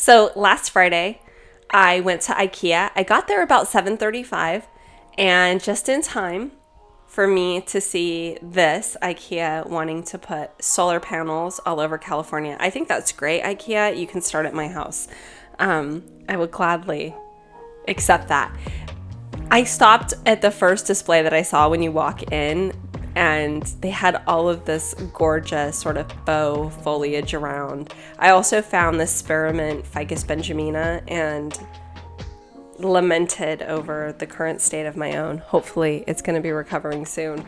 So last Friday, I went to Ikea. I got there about 7:35, and just in time for me to see this Ikea wanting to put solar panels all over California. I think that's great, Ikea. You can start at my house. I would gladly accept that. I stopped at the first display that I saw when you walk in, and they had all of this gorgeous sort of faux foliage around. I also found this spearmint Ficus benjamina and lamented over the current state of my own. Hopefully it's going to be recovering soon.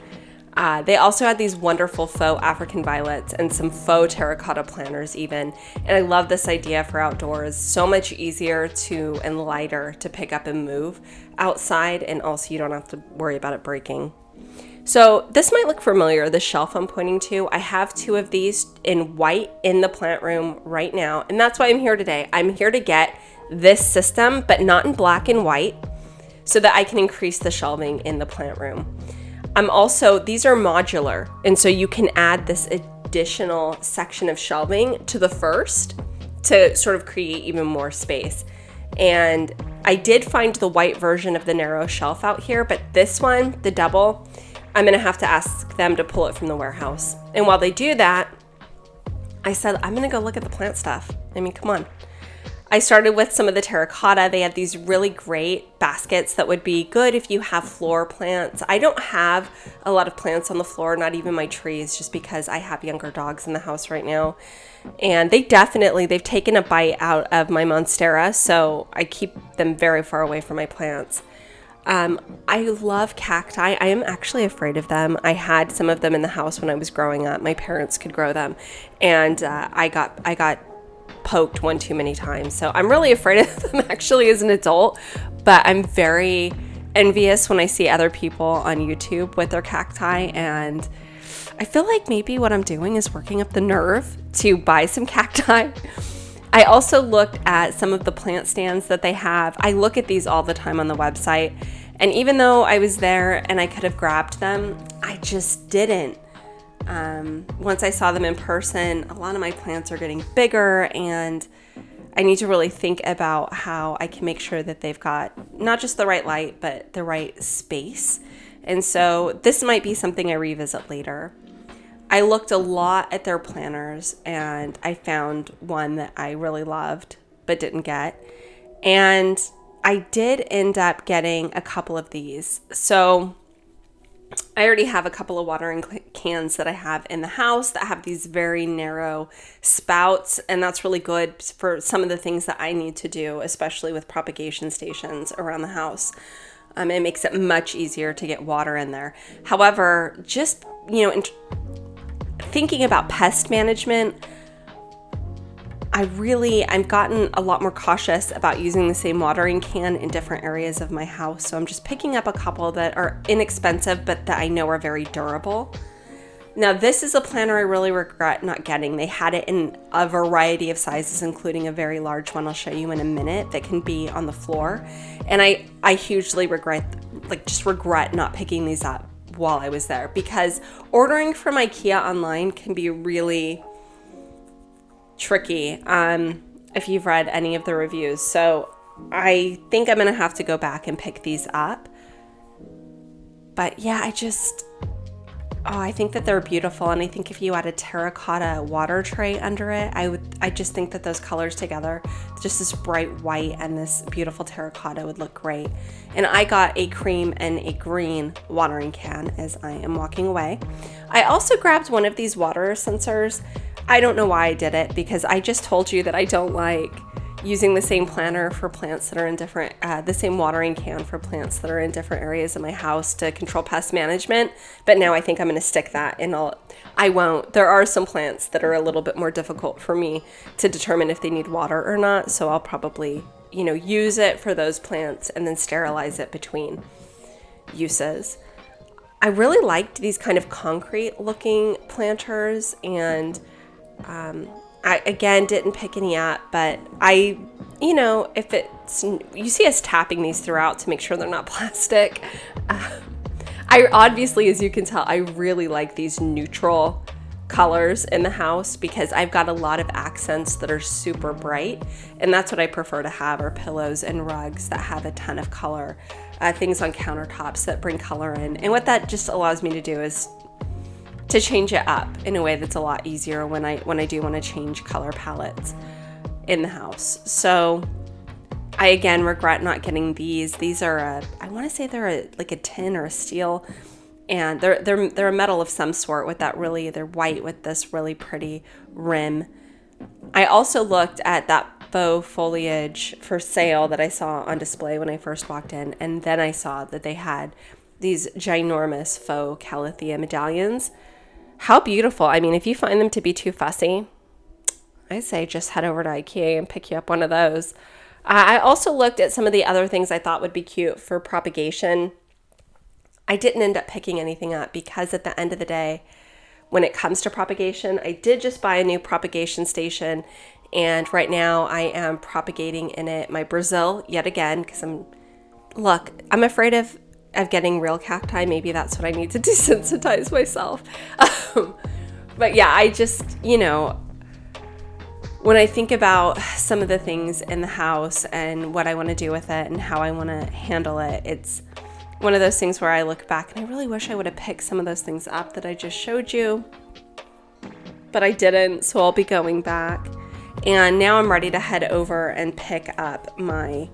They also had these wonderful faux African violets and some faux terracotta planters even. And I love this idea for outdoors. So much easier to and lighter to pick up and move outside, and also you don't have to worry about it breaking. So this might look familiar, the shelf I'm pointing to. I have 2 of these in white in the plant room right now, and that's why I'm here today. I'm here to get this system, but not in black and white, so that I can increase the shelving in the plant room. These are modular, and so you can add this additional section of shelving to the first to sort of create even more space. And I did find the white version of the narrow shelf out here, but this one, the double, I'm gonna have to ask them to pull it from the warehouse. And while they do that, I said, I'm gonna go look at the plant stuff. I mean, come on. I started with some of the terracotta. They had these really great baskets that would be good if you have floor plants. I don't have a lot of plants on the floor, not even my trees, just because I have younger dogs in the house right now. And they've taken a bite out of my monstera, so I keep them very far away from my plants. I love cacti. I am actually afraid of them. I had some of them in the house when I was growing up. My parents could grow them, and I got poked one too many times. So I'm really afraid of them actually as an adult, but I'm very envious when I see other people on YouTube with their cacti, and I feel like maybe what I'm doing is working up the nerve to buy some cacti. I also looked at some of the plant stands that they have. I look at these all the time on the website, and even though I was there and I could have grabbed them, I just didn't. Once I saw them in person, a lot of my plants are getting bigger, and I need to really think about how I can make sure that they've got not just the right light, but the right space. And so this might be something I revisit later. I looked a lot at their planters, and I found one that I really loved but didn't get. And I did end up getting a couple of these. So I already have a couple of watering cans that I have in the house that have these very narrow spouts, and that's really good for some of the things that I need to do, especially with propagation stations around the house. It makes it much easier to get water in there. However, just, thinking about pest management, I've gotten a lot more cautious about using the same watering can in different areas of my house. So I'm just picking up a couple that are inexpensive, but that I know are very durable. Now, this is a planter I really regret not getting. They had it in a variety of sizes, including a very large one I'll show you in a minute that can be on the floor. And I hugely regret not picking these up while I was there, because ordering from Ikea online can be really tricky if you've read any of the reviews. So I think I'm gonna have to go back and pick these up. But yeah, I think that they're beautiful, and I think if you add a terracotta water tray under it, I just think that those colors together, just this bright white and this beautiful terracotta, would look great. And I got a cream and a green watering can as I am walking away. I also grabbed one of these water sensors. I don't know why I did it, because I just told you that I don't like using the same planter for plants that are in different, the same watering can for plants that are in different areas of my house to control pest management. But now I think I'm going to stick that in I won't. There are some plants that are a little bit more difficult for me to determine if they need water or not. So I'll probably, use it for those plants and then sterilize it between uses. I really liked these kind of concrete looking planters, and I, again, didn't pick any up, but if you see us tapping these throughout to make sure they're not plastic. I obviously, as you can tell, I really like these neutral colors in the house because I've got a lot of accents that are super bright, and that's what I prefer to have, are pillows and rugs that have a ton of color, things on countertops that bring color in. And what that just allows me to do is to change it up in a way that's a lot easier when I do want to change color palettes in the house. So I again regret not getting these. These are I want to say they're like a tin or a steel, and they're a metal of some sort with that they're white with this really pretty rim. I also looked at that faux foliage for sale that I saw on display when I first walked in, and then I saw that they had these ginormous faux calathea medallions. How beautiful. I mean, if you find them to be too fussy, I say just head over to Ikea and pick you up one of those. I also looked at some of the other things I thought would be cute for propagation. I didn't end up picking anything up because at the end of the day, when it comes to propagation, I did just buy a new propagation station, and right now I am propagating in it my Brazil yet again because I'm afraid of getting real cacti. Maybe that's what I need to desensitize myself. But yeah, I just, when I think about some of the things in the house and what I want to do with it and how I want to handle it, it's one of those things where I look back and I really wish I would have picked some of those things up that I just showed you, but I didn't, so I'll be going back. And now I'm ready to head over and pick up my,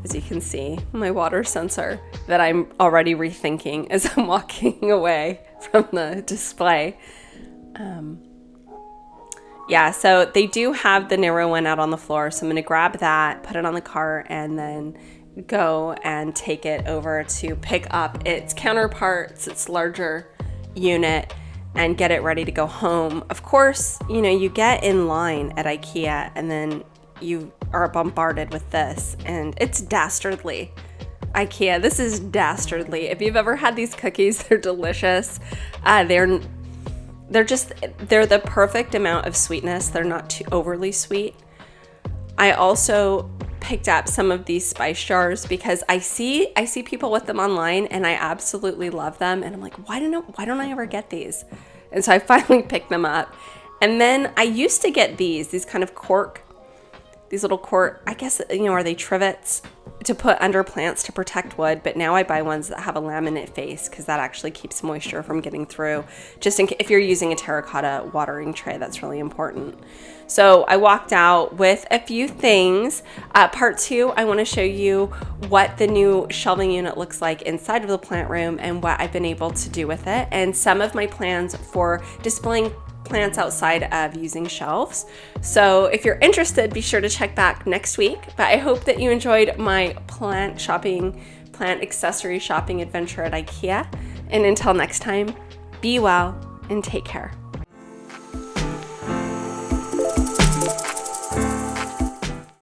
as you can see, my water sensor that I'm already rethinking as I'm walking away from the display. Yeah, so they do have the narrow one out on the floor, so I'm going to grab that, put it on the cart, and then go and take it over to pick up its counterparts, its larger unit, and get it ready to go home. Of course, you get in line at Ikea and then you are bombarded with this, and it's dastardly. Ikea, this is dastardly. If you've ever had these cookies, they're delicious. They're the perfect amount of sweetness. They're not too overly sweet. I also picked up some of these spice jars because I see people with them online and I absolutely love them, and I'm like, why don't I ever get these? And so I finally picked them up. And then I used to get these kind of these little cork, I guess, are they trivets to put under plants to protect wood, but now I buy ones that have a laminate face because that actually keeps moisture from getting through, just if you're using a terracotta watering tray. That's really important. So I walked out with a few things. Part 2, I want to show you what the new shelving unit looks like inside of the plant room and what I've been able to do with it, and some of my plans for displaying plants outside of using shelves. So if you're interested, be sure to check back next week. But I hope that you enjoyed my plant accessory shopping adventure at Ikea. And until next time, be well and take care.